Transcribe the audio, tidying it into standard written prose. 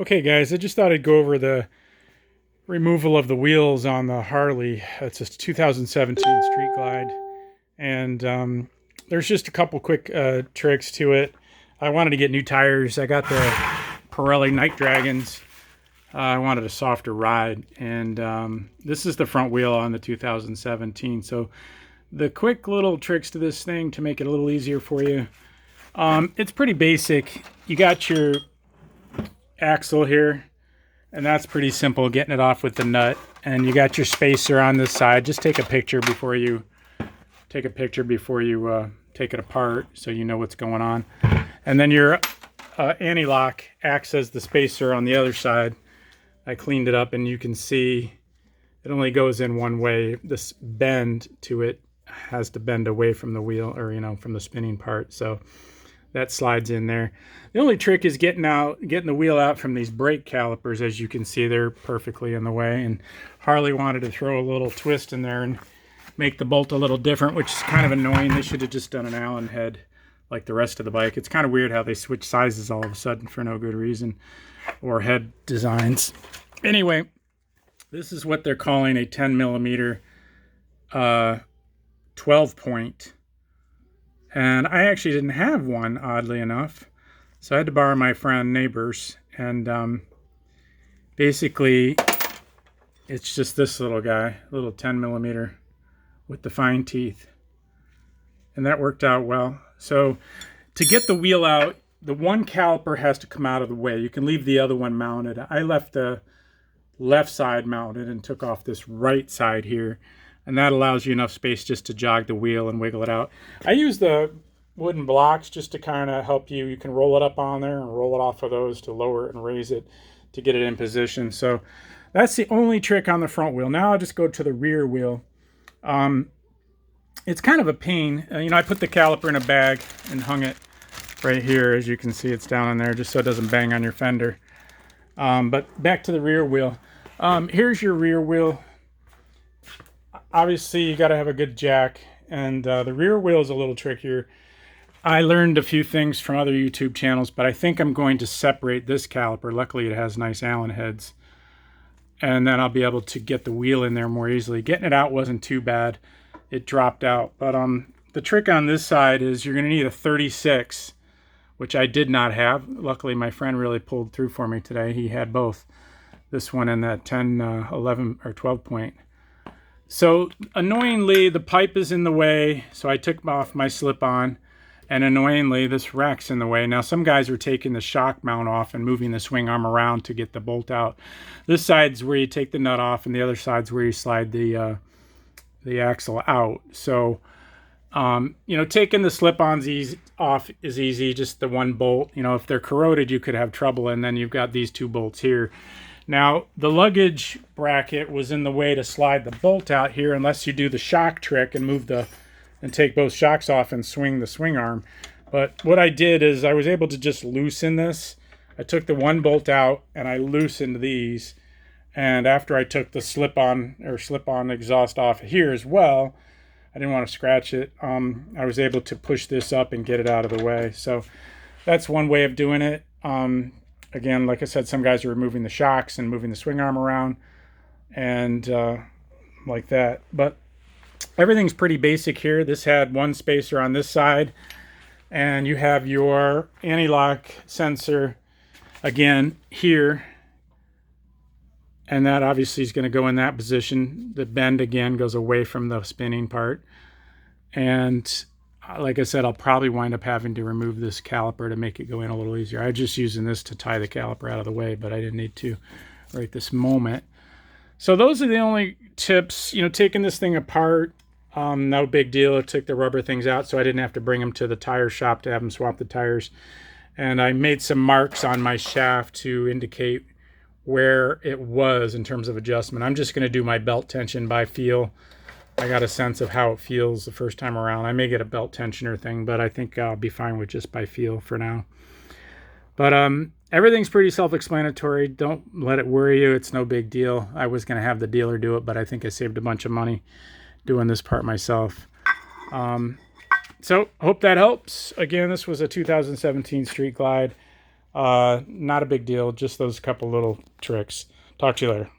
Okay, guys, I just thought I'd go over the removal of the wheels on the Harley. It's a 2017 Street Glide, and there's just a couple quick tricks to it. I wanted to get new tires. I got the Pirelli Night Dragons. I wanted a softer ride, and this is the front wheel on the 2017. So the quick little tricks to this thing to make it a little easier for you. It's pretty basic. You got your axle here, and that's pretty simple, getting it off with the nut. And you got your spacer on this side. Just take a picture before you take it apart, so you know what's going on. And then your anti-lock acts as the spacer on the other side. I cleaned it up, and you can see it only goes in one way. This bend to it has to bend away from the wheel, or from the spinning part. So that slides in there. The only trick is getting the wheel out from these brake calipers. As you can see, they're perfectly in the way. And Harley wanted to throw a little twist in there and make the bolt a little different, which is kind of annoying. They should have just done an Allen head like the rest of the bike. It's kind of weird how they switch sizes all of a sudden for no good reason, or head designs. Anyway, this is what they're calling a 10 millimeter 12 point. And I actually didn't have one, oddly enough. So I had to borrow my friend neighbor's. And basically, it's just this little guy, little 10 millimeter with the fine teeth. And that worked out well. So to get the wheel out, the one caliper has to come out of the way. You can leave the other one mounted. I left the left side mounted and took off this right side here. And that allows you enough space just to jog the wheel and wiggle it out. I use the wooden blocks just to kind of help you. You can roll it up on there and roll it off of those to lower it and raise it to get it in position. So that's the only trick on the front wheel. Now I'll just go to the rear wheel. It's kind of a pain. I put the caliper in a bag and hung it right here. As you can see, it's down in there just so it doesn't bang on your fender. But back to the rear wheel. Here's your rear wheel. Obviously, you got to have a good jack, and the rear wheel is a little trickier. I learned a few things from other YouTube channels, but I think I'm going to separate this caliper. Luckily, it has nice Allen heads, and then I'll be able to get the wheel in there more easily. Getting it out wasn't too bad. It dropped out, but the trick on this side is you're going to need a 36, which I did not have. Luckily, my friend really pulled through for me today. He had both, this one and that 10, 11, or 12 point. So annoyingly, the pipe is in the way, so I took off my slip-on, and annoyingly, this rack's in the way. Now, some guys are taking the shock mount off and moving the swing arm around to get the bolt out. This side's where you take the nut off, and the other side's where you slide the axle out. So, taking the slip-ons off is easy, just the one bolt. If they're corroded, you could have trouble, and then you've got these two bolts here. Now, the luggage bracket was in the way to slide the bolt out here unless you do the shock trick and take both shocks off and swing the swing arm. But what I did is I was able to just loosen this. I took the one bolt out and I loosened these. And after I took the slip-on exhaust off here as well, I didn't want to scratch it. I was able to push this up and get it out of the way. So that's one way of doing it. Again, like I said, some guys are removing the shocks and moving the swing arm around and like that. But everything's pretty basic here. This had one spacer on this side, and you have your anti-lock sensor again here. And that obviously is going to go in that position. The bend again goes away from the spinning part. And like I said, I'll probably wind up having to remove this caliper to make it go in a little easier. I'm just using this to tie the caliper out of the way, but I didn't need to right this moment. So those are the only tips. Taking this thing apart, no big deal. I took the rubber things out, so I didn't have to bring them to the tire shop to have them swap the tires. And I made some marks on my shaft to indicate where it was in terms of adjustment. I'm just going to do my belt tension by feel. I got a sense of how it feels the first time around. I may get a belt tensioner thing, but I think I'll be fine with just by feel for now. But everything's pretty self-explanatory. Don't let it worry you. It's no big deal. I was going to have the dealer do it, but I think I saved a bunch of money doing this part myself. So hope that helps. Again, this was a 2017 Street Glide. Not a big deal, just those couple little tricks. Talk to you later.